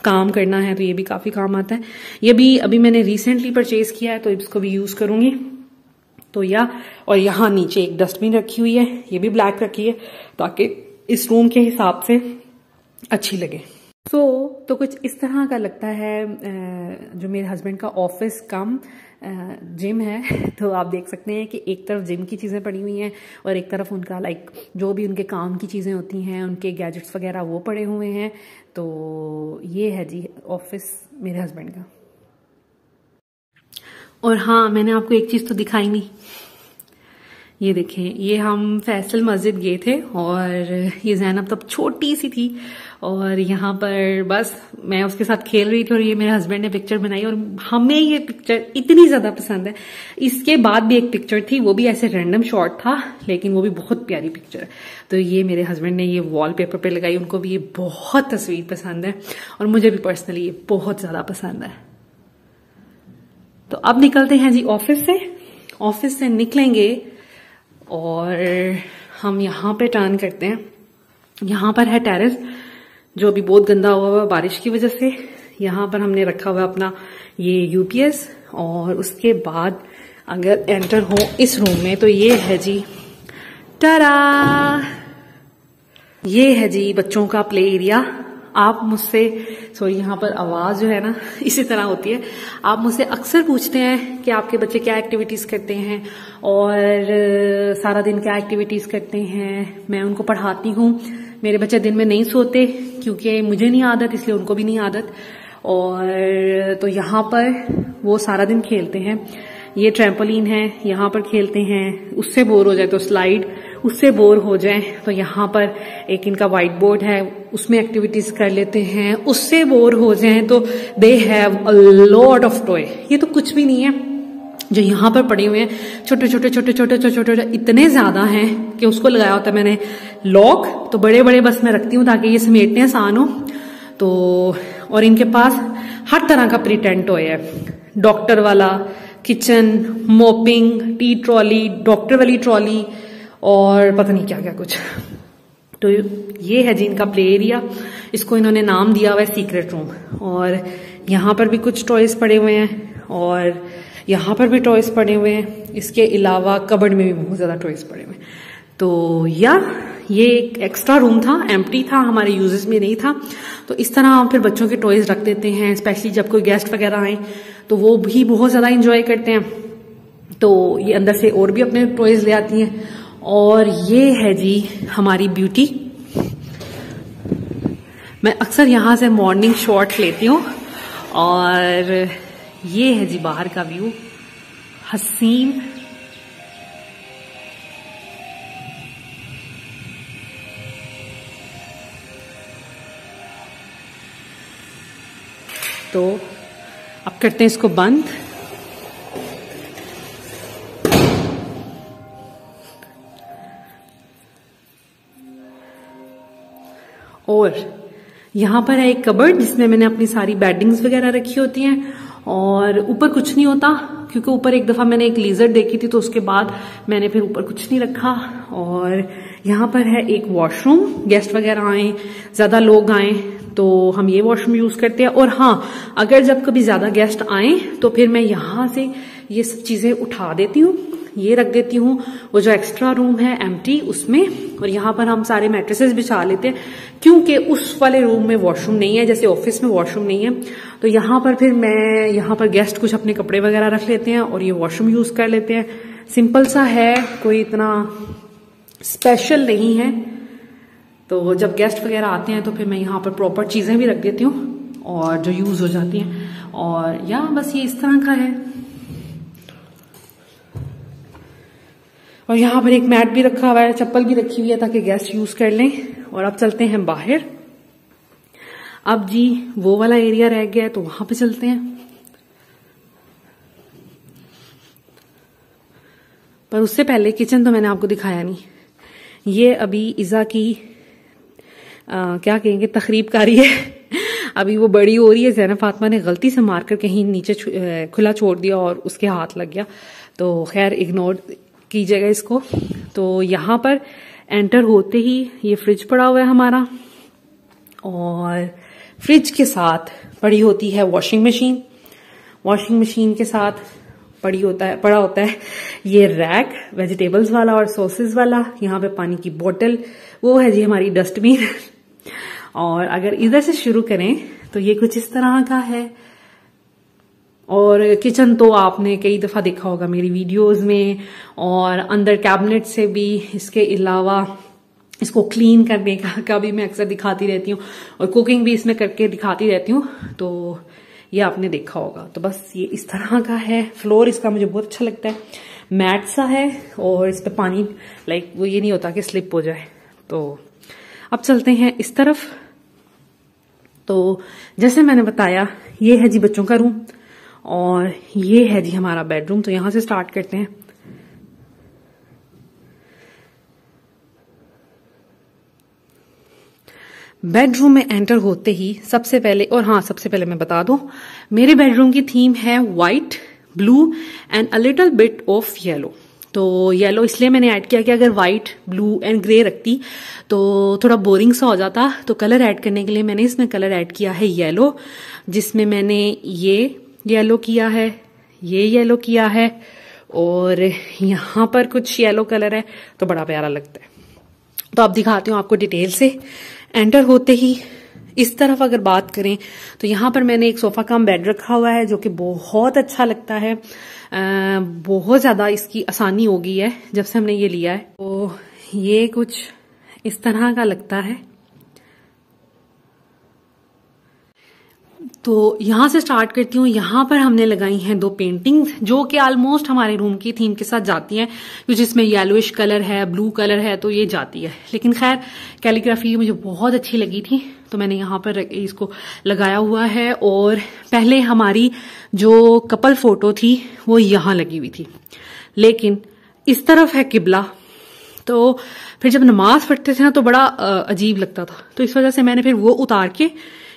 काम करना है तो ये भी काफी काम आता है। ये भी अभी मैंने रिसेंटली परचेज किया है तो इसको भी यूज करूंगी। तो और यहाँ नीचे एक डस्टबिन रखी हुई है, ये भी ब्लैक रखी है ताकि इस रूम के हिसाब से अच्छी लगे। तो कुछ इस तरह का लगता है जो मेरे हस्बैंड का ऑफिस कम जिम है। तो आप देख सकते हैं कि एक तरफ जिम की चीजें पड़ी हुई हैं और एक तरफ उनका जो भी उनके काम की चीजें होती हैं, उनके गैजेट्स वगैरह वो पड़े हुए हैं। तो ये है जी ऑफिस मेरे हस्बैंड का। और हाँ, मैंने आपको एक चीज तो दिखाई नहीं, ये देखें, ये हम फैसल मस्जिद गए थे और ये ज़ैनब तब छोटी सी थी और यहाँ पर बस मैं उसके साथ खेल रही थी और ये मेरे हस्बैंड ने पिक्चर बनाई और हमें ये पिक्चर इतनी ज्यादा पसंद है। इसके बाद भी एक पिक्चर थी, वो भी ऐसे रैंडम शॉट था लेकिन वो भी बहुत प्यारी पिक्चर है। तो ये मेरे हस्बैंड ने ये वॉलपेपर पे लगाई, उनको भी ये बहुत तस्वीर पसंद है और मुझे भी पर्सनली ये बहुत ज्यादा पसंद है। तो अब निकलते हैं जी ऑफिस से निकलेंगे और हम यहाँ पे टर्न करते हैं। यहाँ पर है टेरेस जो अभी बहुत गंदा हुआ है बारिश की वजह से। यहाँ पर हमने रखा हुआ अपना ये यूपीएस और उसके बाद अगर एंटर हो इस रूम में तो ये है जी टारा, ये है जी बच्चों का प्ले एरिया। आप मुझसे यहाँ पर आवाज जो है ना इसी तरह होती है। आप मुझसे अक्सर पूछते हैं कि आपके बच्चे क्या एक्टिविटीज करते हैं और सारा दिन क्या एक्टिविटीज करते हैं। मैं उनको पढ़ाती हूँ। मेरे बच्चे दिन में नहीं सोते क्योंकि मुझे नहीं आदत, इसलिए उनको भी नहीं आदत। और तो यहाँ पर वो सारा दिन खेलते हैं। ये ट्रैम्पोलिन है, यहाँ पर खेलते हैं। उससे बोर हो जाए तो स्लाइड, उससे बोर हो जाए तो यहाँ पर एक इनका व्हाइट बोर्ड है, उसमें एक्टिविटीज कर लेते हैं। उससे बोर हो जाए तो they have a lot of toy. ये तो कुछ भी नहीं है जो यहाँ पर पड़े हुए हैं, छोटे छोटे इतने ज्यादा हैं कि उसको लगाया होता है मैंने लॉक। तो बड़े बड़े बस मैं रखती हूँ ताकि ये समेटने आसान हो। तो और इनके पास हर तरह का प्रिटेंड टॉय है, डॉक्टर वाला, kitchen, mopping, T trolley, doctor वाली ट्रॉली और पता नहीं क्या क्या कुछ। तो ये है जी इनका प्ले एरिया। इसको इन्होंने नाम दिया हुआ है सीक्रेट रूम। और यहाँ पर भी कुछ टॉयज पड़े हुए हैं और यहाँ पर भी टॉयज पड़े हुए हैं। इसके अलावा कबर्ड में भी बहुत ज्यादा टॉयज पड़े हुए हैं। तो ये एक एक्स्ट्रा रूम था, एम्प्टी था, हमारे यूजेस में नहीं था। तो इस तरह हम फिर बच्चों के टॉयज रख देते हैं, स्पेशली जब कोई गेस्ट वगैरह आए तो वो भी बहुत ज्यादा इंजॉय करते हैं। तो ये अंदर से और भी अपने टॉयज ले आती हैं। और ये है जी हमारी ब्यूटी। मैं अक्सर यहां से मॉर्निंग शॉट लेती हूँ। और ये है जी बाहर का व्यू, हसीन। तो अब करते हैं इसको बंद। और यहां पर है एक कबर्ड जिसमें मैंने अपनी सारी बेडिंग्स वगैरह रखी होती हैं। और ऊपर कुछ नहीं होता क्योंकि ऊपर एक दफा मैंने एक लीजर देखी थी, तो उसके बाद मैंने फिर ऊपर कुछ नहीं रखा। और यहाँ पर है एक वॉशरूम, गेस्ट वगैरह आए, ज्यादा लोग आए तो हम ये वॉशरूम यूज करते हैं। और हाँ, अगर जब कभी ज्यादा गेस्ट आए तो फिर मैं यहाँ से ये सब चीजें उठा देती हूँ, ये रख देती हूँ वो जो एक्स्ट्रा रूम है एम्प्टी उसमें। और यहाँ पर हम सारे मैट्रेसेस बिछा लेते हैं क्योंकि उस वाले रूम में वॉशरूम नहीं है, जैसे ऑफिस में वॉशरूम नहीं है। तो यहाँ पर फिर मैं यहाँ पर गेस्ट कुछ अपने कपड़े वगैरह रख लेते हैं और ये वॉशरूम यूज कर लेते हैं। सिंपल सा है, कोई इतना स्पेशल नहीं है। तो जब गेस्ट वगैरह आते हैं तो फिर मैं यहाँ पर प्रॉपर चीजें भी रख देती हूँ और जो यूज हो जाती हैं। और या बस ये इस तरह का है। और यहाँ पर एक मैट भी रखा हुआ है, चप्पल भी रखी हुई है ताकि गेस्ट यूज कर लें। और अब चलते हैं बाहर। अब जी वो वाला एरिया रह गया है तो वहां पे चलते हैं। पर उससे पहले किचन तो मैंने आपको दिखाया नहीं। ये अभी इज़ा की क्या कहेंगे तखरीबकारी है। अभी वो बड़ी हो रही है। ज़ैनब फातिमा ने गलती से मारकर कहीं नीचे खुला छोड़ दिया और उसके हाथ लग गया। तो खैर इग्नोर कीजिएगा इसको। तो यहाँ पर एंटर होते ही ये फ्रिज पड़ा हुआ है हमारा। और फ्रिज के साथ पड़ी होती है वॉशिंग मशीन। वॉशिंग मशीन के साथ पड़ा होता है ये रैक, वेजिटेबल्स वाला और सॉसेस वाला। यहाँ पे पानी की बोतल, वो है जी हमारी डस्टबिन। और अगर इधर से शुरू करें तो ये कुछ इस तरह का है। और किचन तो आपने कई दफा देखा होगा मेरी वीडियोस में। और अंदर कैबिनेट से भी, इसके अलावा इसको क्लीन करने का भी मैं अक्सर दिखाती रहती हूँ और कुकिंग भी इसमें करके दिखाती रहती हूँ। तो ये आपने देखा होगा। तो बस ये इस तरह का है। फ्लोर इसका मुझे बहुत अच्छा लगता है, मैट सा है और इस पे पानी वो ये नहीं होता कि स्लिप हो जाए। तो अब चलते हैं इस तरफ। तो जैसे मैंने बताया ये है जी बच्चों का रूम और ये है जी हमारा बेडरूम। तो यहां से स्टार्ट करते हैं। बेडरूम में एंटर होते ही सबसे पहले मैं बता दूं, मेरे बेडरूम की थीम है white, blue and a little bit of yellow. तो येलो इसलिए मैंने ऐड किया कि अगर व्हाइट, ब्लू एंड ग्रे रखती तो थोड़ा बोरिंग सा हो जाता। तो कलर ऐड करने के लिए मैंने इसमें कलर ऐड किया है येलो, जिसमें मैंने ये येलो किया है, ये येलो किया है और यहां पर कुछ येलो कलर है। तो बड़ा प्यारा लगता है। तो अब दिखाती हूँ आपको डिटेल से। एंटर होते ही इस तरफ अगर बात करें तो यहाँ पर मैंने एक सोफा कम बेड रखा हुआ है जो कि बहुत अच्छा लगता है। बहुत ज्यादा इसकी आसानी हो गई है जब से हमने ये लिया है। तो ये कुछ इस तरह का लगता है। तो यहां से स्टार्ट करती हूँ। यहां पर हमने लगाई हैं 2 पेंटिंग्स जो कि ऑलमोस्ट हमारे रूम की थीम के साथ जाती हैं, जिसमें येलोइश कलर है, ब्लू कलर है, तो ये जाती है। लेकिन खैर कैलीग्राफी मुझे बहुत अच्छी लगी थी तो मैंने यहाँ पर इसको लगाया हुआ है। और पहले हमारी जो कपल फोटो थी वो यहाँ लगी हुई थी, लेकिन इस तरफ है किबला। तो फिर जब नमाज पढ़ते थे ना तो बड़ा अजीब लगता था। तो इस वजह से मैंने फिर वो उतार के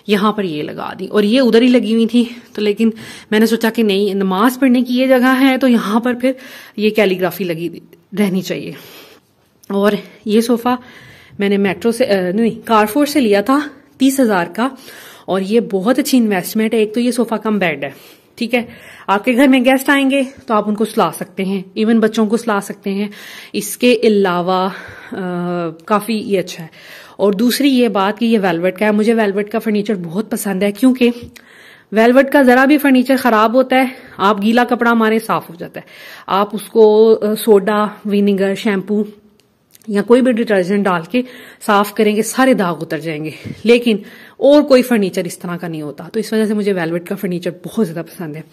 यहाँ पर ये लगा दी और ये उधर ही लगी हुई थी। तो लेकिन मैंने सोचा कि नहीं, नमाज पढ़ने की ये जगह है तो यहाँ पर फिर ये कैलीग्राफी लगी रहनी चाहिए। और ये सोफा मैंने मेट्रो से कारफोर से लिया था 30,000 का। और ये बहुत अच्छी इन्वेस्टमेंट है। एक तो ये सोफा कम बेड है ठीक है, आपके घर में गेस्ट आएंगे तो आप उनको सुला सकते हैं, इवन बच्चों को सुला सकते हैं। इसके अलावा काफी ये अच्छा है। और दूसरी ये बात कि ये वेलवेट का है, मुझे वेलवेट का फर्नीचर बहुत पसंद है, क्योंकि वेलवेट का जरा भी फर्नीचर खराब होता है, आप गीला कपड़ा मारे साफ हो जाता है, आप उसको सोडा, विनेगर, शैम्पू या कोई भी डिटर्जेंट डाल के साफ करेंगे, सारे दाग उतर जाएंगे। लेकिन और कोई फर्नीचर इस तरह का नहीं होता, तो इस वजह से मुझे वेलवेट का फर्नीचर बहुत ज्यादा पसंद है।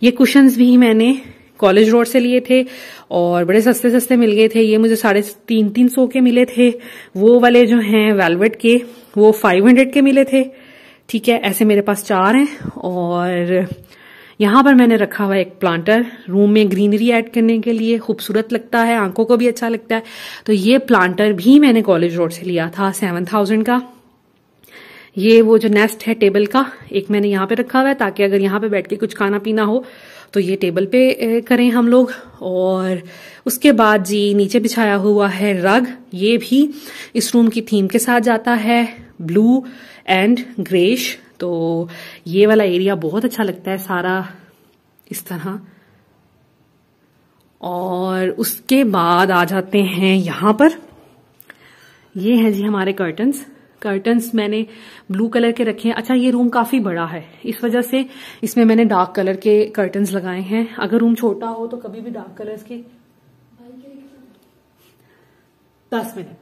ये कुशन्स भी मैंने कॉलेज रोड से लिए थे और बड़े सस्ते सस्ते मिल गए थे। ये मुझे 350 के मिले थे। वो वाले जो हैं वेलवेट के, वो 500 के मिले थे। ठीक है, ऐसे मेरे पास 4 हैं। और यहाँ पर मैंने रखा हुआ एक प्लांटर, रूम में ग्रीनरी ऐड करने के लिए, खूबसूरत लगता है, आंखों को भी अच्छा लगता है। तो ये प्लांटर भी मैंने कॉलेज रोड से लिया था 7000 का। ये वो जो नेस्ट है टेबल का, एक मैंने यहाँ पे रखा हुआ है ताकि अगर यहाँ पे बैठ के कुछ खाना पीना हो तो ये टेबल पे करें हम लोग। और उसके बाद जी नीचे बिछाया हुआ है रग, ये भी इस रूम की थीम के साथ जाता है, ब्लू एंड ग्रेश। तो ये वाला एरिया बहुत अच्छा लगता है सारा इस तरह। और उसके बाद आ जाते हैं यहाँ पर, ये हैं जी हमारे कर्टन्स मैंने ब्लू कलर के रखे हैं। अच्छा, ये रूम काफी बड़ा है, इस वजह से इसमें मैंने डार्क कलर के कर्टन्स लगाए हैं। अगर रूम छोटा हो तो कभी भी डार्क कलर्स के 10 मिनट,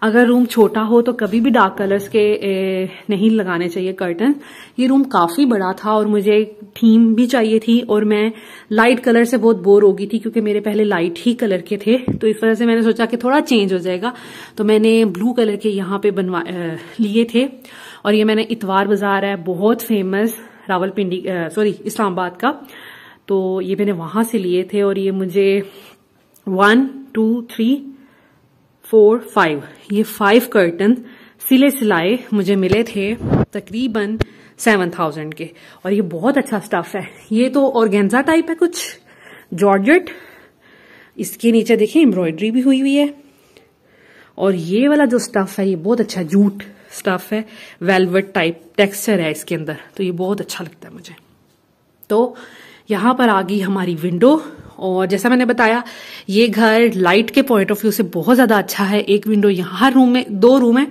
अगर रूम छोटा हो तो कभी भी डार्क कलर्स के नहीं लगाने चाहिए कर्टन। ये रूम काफी बड़ा था और मुझे थीम भी चाहिए थी, और मैं लाइट कलर से बहुत बोर हो गई थी क्योंकि मेरे पहले लाइट ही कलर के थे। तो इस वजह से मैंने सोचा कि थोड़ा चेंज हो जाएगा, तो मैंने ब्लू कलर के यहाँ पे लिए थे। और ये मैंने इतवार बाजार है बहुत फेमस रावलपिंडी इस्लामाबाद का, तो ये मैंने वहां से लिए थे। और ये मुझे 1 2 3 4 5 ये 5 कर्टन सिले सिलाए मुझे मिले थे तकरीबन 7000 के। और ये बहुत अच्छा स्टफ है, ये तो ऑर्गेन्जा टाइप है कुछ, जॉर्जेट। इसके नीचे देखिए एम्ब्रॉयडरी भी हुई हुई है। और ये वाला जो स्टफ है ये बहुत अच्छा जूट स्टफ है, वेलवेट टाइप टेक्सचर है इसके अंदर, तो ये बहुत अच्छा लगता है मुझे। तो यहां पर आ गई हमारी विंडो। और जैसा मैंने बताया, ये घर लाइट के पॉइंट ऑफ व्यू से बहुत ज्यादा अच्छा है। एक विंडो यहाँ, हर रूम में 2 रूम है,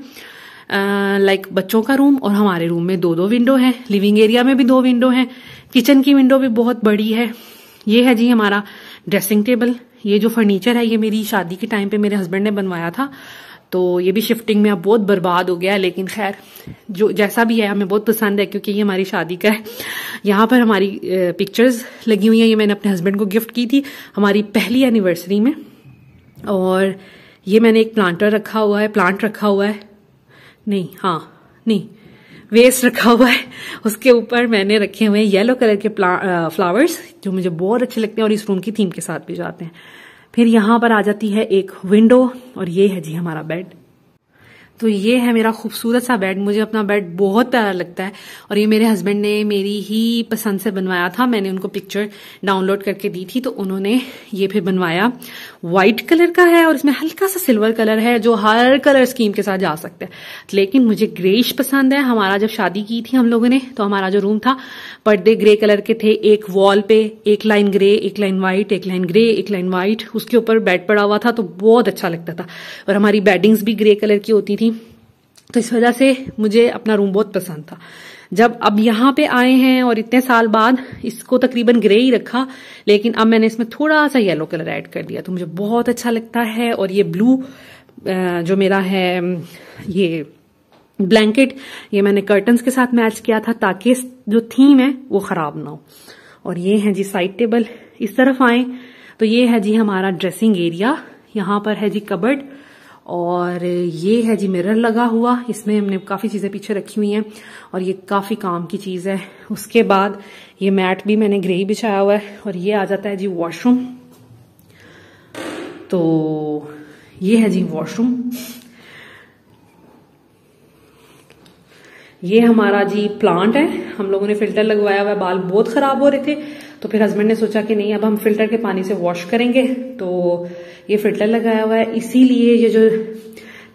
लाइक बच्चों का रूम और हमारे रूम में 2-2 विंडो है। लिविंग एरिया में भी 2 विंडो है, किचन की विंडो भी बहुत बड़ी है। ये है जी हमारा ड्रेसिंग टेबल। ये जो फर्नीचर है ये मेरी शादी के टाइम पे मेरे हस्बैंड ने बनवाया था, तो ये भी शिफ्टिंग में अब बहुत बर्बाद हो गया है, लेकिन खैर जो जैसा भी है हमें बहुत पसंद है क्योंकि ये हमारी शादी का है। यहाँ पर हमारी पिक्चर्स लगी हुई हैं, ये मैंने अपने हस्बैंड को गिफ्ट की थी हमारी पहली एनिवर्सरी में। और ये मैंने एक प्लांट रखा हुआ है, वेस्ट रखा हुआ है। उसके ऊपर मैंने रखे हुए हैं येलो कलर के फ्लावर्स जो मुझे बहुत अच्छे लगते हैं और इस रूम की थीम के साथ भी जाते हैं। फिर यहाँ पर आ जाती है एक विंडो, और ये है जी हमारा बेड। तो ये है मेरा खूबसूरत सा बेड, मुझे अपना बेड बहुत प्यारा लगता है। और ये मेरे हस्बैंड ने मेरी ही पसंद से बनवाया था, मैंने उनको पिक्चर डाउनलोड करके दी थी, तो उन्होंने ये फिर बनवाया। व्हाइट कलर का है और इसमें हल्का सा सिल्वर कलर है जो हर कलर स्कीम के साथ जा सकता है, लेकिन मुझे ग्रेश पसंद है। हमारा जब शादी की थी हम लोगों ने, तो हमारा जो रूम था पर्दे ग्रे कलर के थे, एक वॉल पे एक लाइन ग्रे, एक लाइन व्हाइट, एक लाइन ग्रे, एक लाइन व्हाइट, उसके ऊपर बेड पड़ा हुआ था, तो बहुत अच्छा लगता था। और हमारी बेडिंग्स भी ग्रे कलर की होती थी, तो इस वजह से मुझे अपना रूम बहुत पसंद था। जब अब यहाँ पे आए हैं और इतने साल बाद इसको तकरीबन ग्रे ही रखा, लेकिन अब मैंने इसमें थोड़ा सा येलो कलर ऐड कर दिया, तो मुझे बहुत अच्छा लगता है। और ये ब्लू जो मेरा है ये ब्लैंकेट, ये मैंने कर्टन्स के साथ मैच किया था ताकि जो थीम है वो खराब ना हो। और ये है जी साइड टेबल। इस तरफ आए तो ये है जी हमारा ड्रेसिंग एरिया, यहाँ पर है जी कबर्ड, और ये है जी मिरर लगा हुआ, इसमें हमने काफी चीजें पीछे रखी हुई हैं और ये काफी काम की चीज है। उसके बाद ये मैट भी मैंने ग्रे ही बिछाया हुआ है। और ये आ जाता है जी वॉशरूम। तो ये है जी वॉशरूम, ये हमारा जी प्लांट है, हम लोगों ने फिल्टर लगवाया हुआ है, बाल बहुत खराब हो रहे थे, तो फिर हस्बैंड ने सोचा कि नहीं अब हम फिल्टर के पानी से वॉश करेंगे, तो ये फिल्टर लगाया हुआ है। इसीलिए ये जो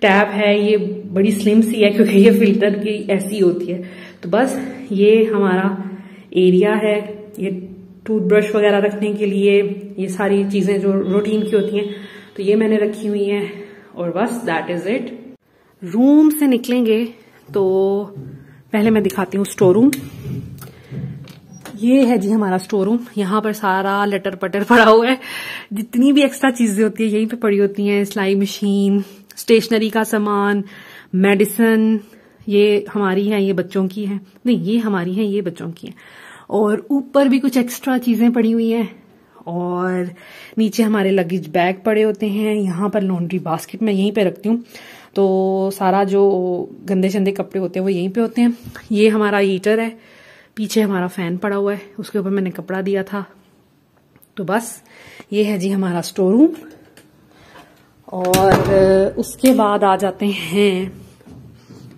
टैब है ये बड़ी स्लिम सी है क्योंकि ये फिल्टर की ऐसी होती है। तो बस ये हमारा एरिया है, ये टूथब्रश वगैरह रखने के लिए, ये सारी चीजें जो रूटीन की होती हैं तो ये मैंने रखी हुई हैं। और बस दैट इज इट। रूम से निकलेंगे तो पहले मैं दिखाती हूँ स्टोर रूम। ये है जी हमारा स्टोर रूम। यहाँ पर सारा लटर पटर पड़ा हुआ है, जितनी भी एक्स्ट्रा चीजें होती है यहीं पे पड़ी होती हैं। सिलाई मशीन, स्टेशनरी का सामान, मेडिसिन, ये हमारी है, ये बच्चों की है, नहीं ये हमारी है, ये बच्चों की है। और ऊपर भी कुछ एक्स्ट्रा चीजें पड़ी हुई हैं। और नीचे हमारे लगेज बैग पड़े होते हैं। यहाँ पर लॉन्ड्री बास्केट मैं यहीं पे रखती हूँ, तो सारा जो गंदे शंदे कपड़े होते हैं वो यहीं पे होते हैं। ये हमारा हीटर है, पीछे हमारा फैन पड़ा हुआ है, उसके ऊपर मैंने कपड़ा दिया था। तो बस ये है जी हमारा स्टोर रूम। और उसके बाद आ जाते हैं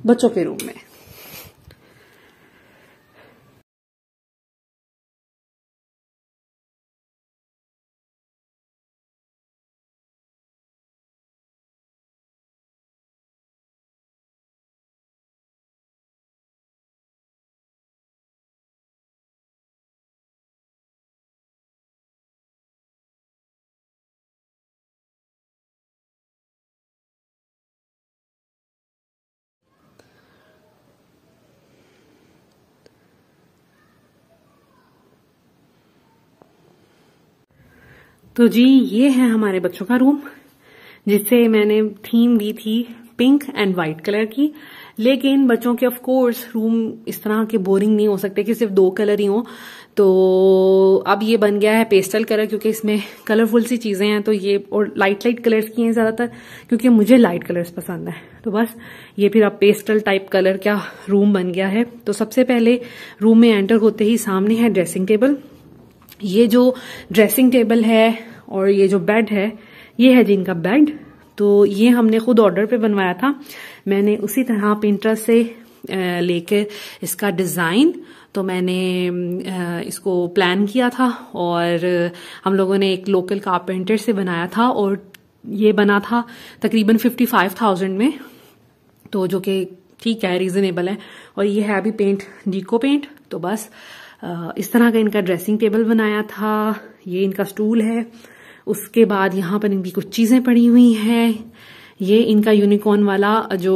बच्चों के रूम में। तो जी ये है हमारे बच्चों का रूम, जिससे मैंने थीम दी थी पिंक एंड व्हाइट कलर की। लेकिन बच्चों के ऑफ कोर्स रूम इस तरह के बोरिंग नहीं हो सकते कि सिर्फ 2 कलर ही हो। तो अब ये बन गया है पेस्टल कलर, क्योंकि इसमें कलरफुल सी चीजें हैं। तो ये और लाइट कलर्स की हैं ज्यादातर, क्योंकि मुझे लाइट कलर्स पसंद है। तो बस ये फिर अब पेस्टल टाइप कलर का रूम बन गया है। तो सबसे पहले रूम में एंटर होते ही सामने है ड्रेसिंग टेबल। ये जो ड्रेसिंग टेबल है और ये जो बेड है, ये है जिनका बेड। तो ये हमने खुद ऑर्डर पे बनवाया था। मैंने उसी तरह पिंटरेस्ट से लेकर इसका डिजाइन, तो मैंने इसको प्लान किया था और हम लोगों ने एक लोकल कारपेंटर से बनाया था। और ये बना था तकरीबन 55,000 में, तो जो कि ठीक है, रीजनेबल है। और ये है अभी पेंट, डीको पेंट। तो बस इस तरह का इनका ड्रेसिंग टेबल बनाया था। ये इनका स्टूल है। उसके बाद यहाँ पर इनकी कुछ चीजें पड़ी हुई हैं। ये इनका यूनिकॉर्न वाला जो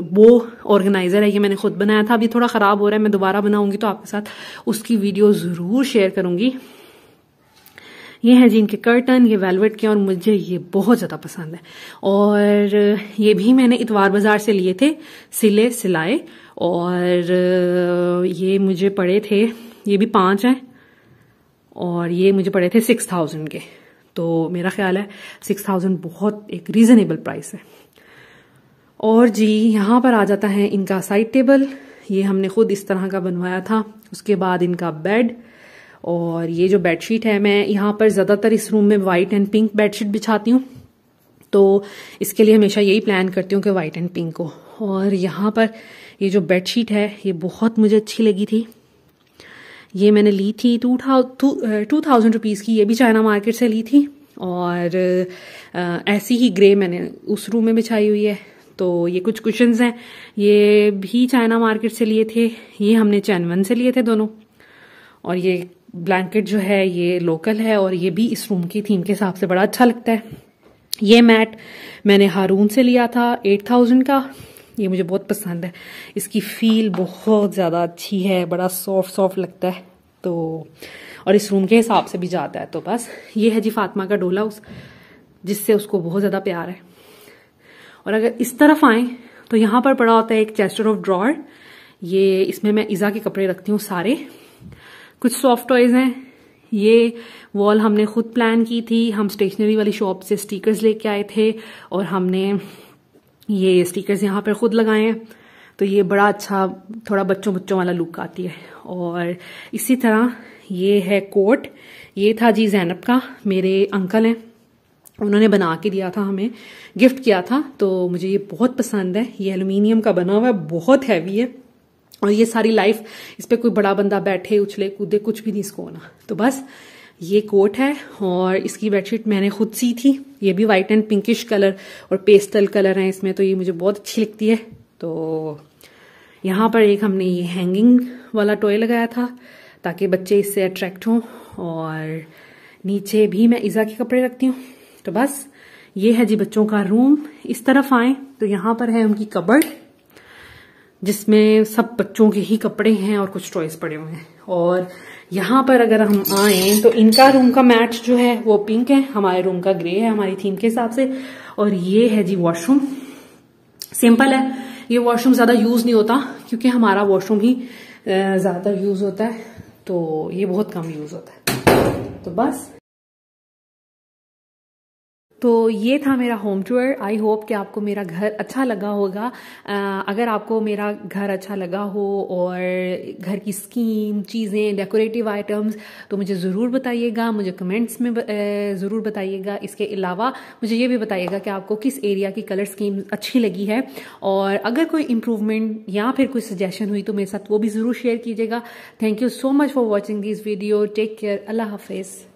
बो ऑर्गेनाइजर है, ये मैंने खुद बनाया था। अभी थोड़ा खराब हो रहा है, मैं दोबारा बनाऊंगी तो आपके साथ उसकी वीडियो जरूर शेयर करूंगी। ये है जी इनके कर्टन, ये वेलवेट के, और मुझे ये बहुत ज्यादा पसंद है। और ये भी मैंने इतवार बाजार से लिए थे, सिले सिलाए। और ये मुझे पड़े थे, ये भी 5 हैं, और ये मुझे पड़े थे 6,000 के। तो मेरा ख्याल है 6,000 बहुत एक रीजनेबल प्राइस है। और जी यहाँ पर आ जाता है इनका साइड टेबल। ये हमने खुद इस तरह का बनवाया था। उसके बाद इनका बेड, और ये जो बेडशीट है, मैं यहाँ पर ज्यादातर इस रूम में व्हाइट एंड पिंक बेडशीट बिछाती हूँ। तो इसके लिए हमेशा यही प्लान करती हूँ कि व्हाइट एंड पिंक हो। और यहाँ पर ये जो बेडशीट है, ये बहुत मुझे अच्छी लगी थी। ये मैंने ली थी 2,000 रुपीज की। ये भी चाइना मार्केट से ली थी। और ऐसी ही ग्रे मैंने उस रूम में बिछाई हुई है। तो ये कुछ कुशन्स हैं, ये भी चाइना मार्केट से लिए थे। ये हमने चैनवन से लिए थे दोनों। और ये ब्लैंकेट जो है ये लोकल है, और ये भी इस रूम की थीम के हिसाब से बड़ा अच्छा लगता है। ये मैट मैंने हारून से लिया था 8,000 का। ये मुझे बहुत पसंद है, इसकी फील बहुत ज्यादा अच्छी है, बड़ा सॉफ्ट सॉफ्ट लगता है। तो और इस रूम के हिसाब से भी जाता है। तो बस ये है जी फातिमा का डोला हाउस, जिससे उसको बहुत ज्यादा प्यार है। और अगर इस तरफ आए तो यहाँ पर पड़ा होता है एक चेस्टर ऑफ ड्रॉर। ये इसमें मैं इज़ा के कपड़े रखती हूँ सारे। कुछ सॉफ्ट टॉयज हैं। ये वॉल हमने खुद प्लान की थी। हम स्टेशनरी वाली शॉप से स्टिकर्स लेके आए थे, और हमने ये स्टिकर्स यहाँ पर खुद लगाए हैं। तो ये बड़ा अच्छा थोड़ा बच्चों वाला लुक आती है। और इसी तरह ये है कोट। ये था जी जैनब का, मेरे अंकल हैं, उन्होंने बना के दिया था, हमें गिफ्ट किया था। तो मुझे ये बहुत पसंद है। ये एल्युमिनियम का बना हुआ है, बहुत हैवी है, और ये सारी लाइफ इस पे कोई बड़ा बंदा बैठे उछले कूदे कुछ भी नहीं इसको होना। तो बस ये कोट है। और इसकी बेडशीट मैंने खुद सी थी। ये भी व्हाइट एंड पिंकिश कलर और पेस्टल कलर है इसमें, तो ये मुझे बहुत अच्छी लगती है। तो यहाँ पर एक हमने ये हैंगिंग वाला टॉय लगाया था, ताकि बच्चे इससे अट्रैक्ट हों। और नीचे भी मैं इज़ा के कपड़े रखती हूँ। तो बस ये है जी बच्चों का रूम। इस तरफ आए तो यहाँ पर है उनकी कबर्ड, जिसमें सब बच्चों के ही कपड़े हैं और कुछ टॉयज पड़े हुए हैं। और यहाँ पर अगर हम आए तो इनका रूम का मैट जो है वो पिंक है, हमारे रूम का ग्रे है हमारी थीम के हिसाब से। और ये है जी वॉशरूम, सिंपल है। ये वॉशरूम ज्यादा यूज नहीं होता क्योंकि हमारा वॉशरूम ही ज्यादातर यूज होता है, तो ये बहुत कम यूज होता है। तो बस तो ये था मेरा होम टूर। आई होप कि आपको मेरा घर अच्छा लगा होगा। अगर आपको मेरा घर अच्छा लगा हो और घर की स्कीम, चीज़ें, डेकोरेटिव आइटम्स, तो मुझे ज़रूर बताइएगा, मुझे कमेंट्स में ज़रूर बताइएगा। इसके अलावा मुझे ये भी बताइएगा कि आपको किस एरिया की कलर स्कीम अच्छी लगी है, और अगर कोई इम्प्रूवमेंट या फिर कोई सजेशन हुई तो मेरे साथ वो भी ज़रूर शेयर कीजिएगा। Thank you so much for watching this video. Take care. अल्लाह हाफिज़।